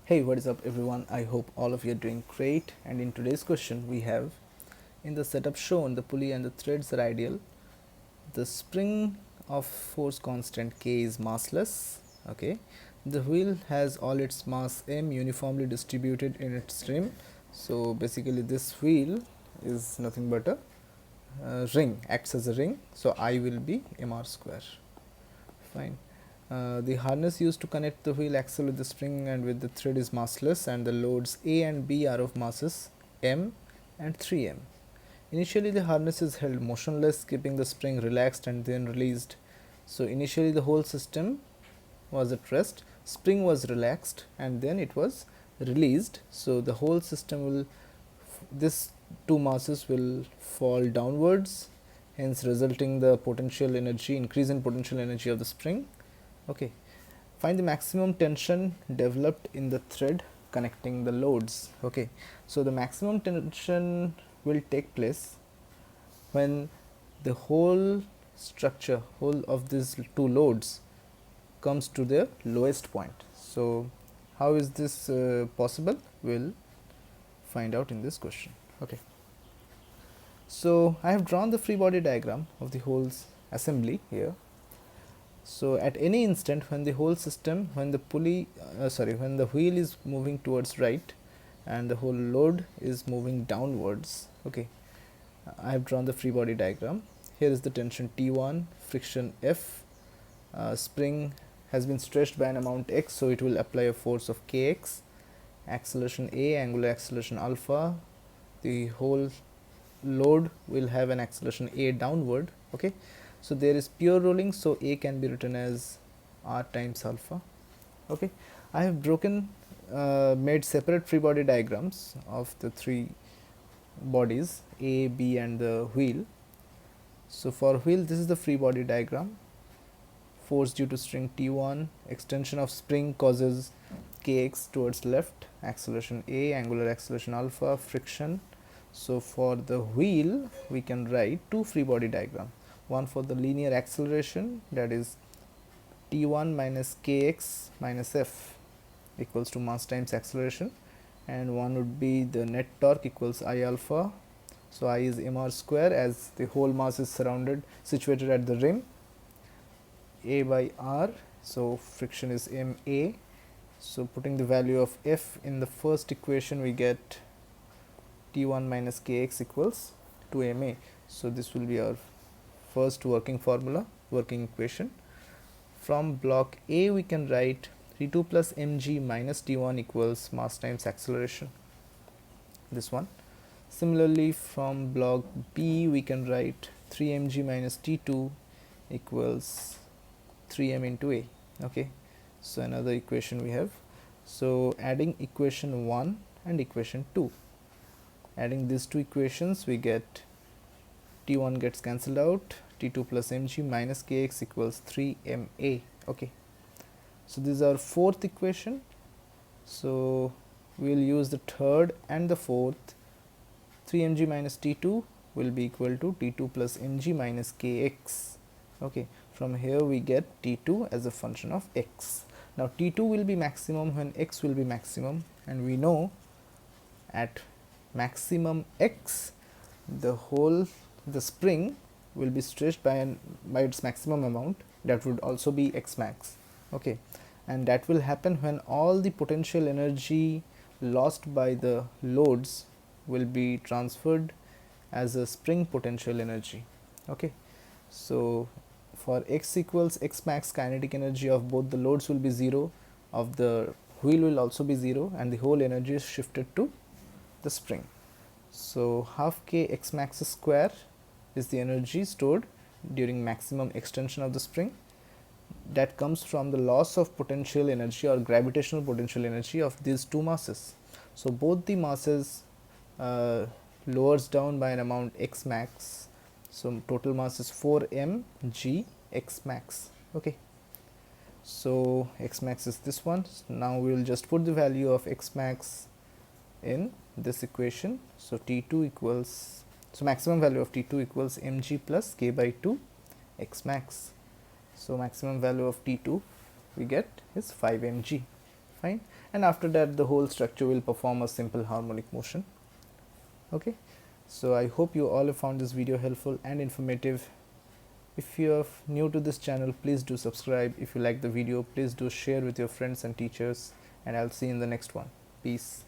Hey, what is up everyone? I hope all of you are doing great, and in today's question we have, in the setup shown, the pulley and the threads are ideal. The spring of force constant K is massless. Okay, the wheel has all its mass M uniformly distributed in its rim. So basically this wheel is nothing but a ring, acts as a ring, so I will be mr square. Fine. The harness used to connect the wheel axle with the spring and with the thread is massless, and the loads A and B are of masses M and 3m. Initially the harness is held motionless, keeping the spring relaxed and then released. So initially the whole system was at rest, spring was relaxed and then it was released. So the whole system will, this two masses will fall downwards, hence resulting the potential energy, increase in potential energy of the spring. Okay, find the maximum tension developed in the thread connecting the loads. Okay, so the maximum tension will take place when the whole structure, whole of these two loads comes to their lowest point. So how is this possible? We'll find out in this question. Okay, so I have drawn the free body diagram of the whole assembly here. So at any instant when the whole system, when the pulley when the wheel is moving towards right and the whole load is moving downwards, okay, I have drawn the free body diagram. Here is the tension T1, friction F, spring has been stretched by an amount x, so it will apply a force of kx, acceleration A, angular acceleration alpha, the whole load will have an acceleration A downward. Okay, so there is pure rolling, so A can be written as r times alpha. Okay, I have made separate free body diagrams of the three bodies A, B and the wheel. So for wheel, this is the free body diagram. Force due to string T1, extension of spring causes kx towards left, acceleration A, angular acceleration alpha, friction. So for the wheel we can write two free body diagram, one for the linear acceleration, that is T1 minus kx minus f equals to mass times acceleration, and one would be the net torque equals I alpha. So I is mr square, as the whole mass is situated at the rim, A by r, so friction is ma. So putting the value of f in the first equation, we get T1 minus kx equals 2ma. So this will be our first working formula, working equation. From block A we can write T2 plus mg minus T1 equals mass times acceleration, this one. Similarly from block B we can write 3mg minus T2 equals 3m into A. Okay, so another equation we have. So adding equation 1 and equation 2, adding these two equations, we get T1 gets cancelled out, T2 plus mg minus kx equals 3ma. Okay, so this is our fourth equation. So we will use the third and the fourth. 3mg minus T2 will be equal to T2 plus mg minus kx. Okay, from here we get T2 as a function of x. Now T2 will be maximum when x will be maximum, and we know at maximum x the spring will be stretched by its maximum amount, that would also be x max. Okay, and that will happen when all the potential energy lost by the loads will be transferred as a spring potential energy. Okay, so for x equals x max, kinetic energy of both the loads will be 0, of the wheel will also be 0, and the whole energy is shifted to the spring. So half k x max square is the energy stored during maximum extension of the spring, that comes from the loss of potential energy or gravitational potential energy of these two masses. So both the masses lowers down by an amount x max, so total mass is 4m g x max. Okay, so x max is this one. Now we will just put the value of x max in this equation. So T2 equals, so maximum value of T2 equals mg plus k by 2 x max. So maximum value of T2 we get is 5 mg. fine, and after that the whole structure will perform a simple harmonic motion. Okay, so I hope you all have found this video helpful and informative. If you are new to this channel, please do subscribe. If you like the video, please do share with your friends and teachers, and I'll see you in the next one. Peace.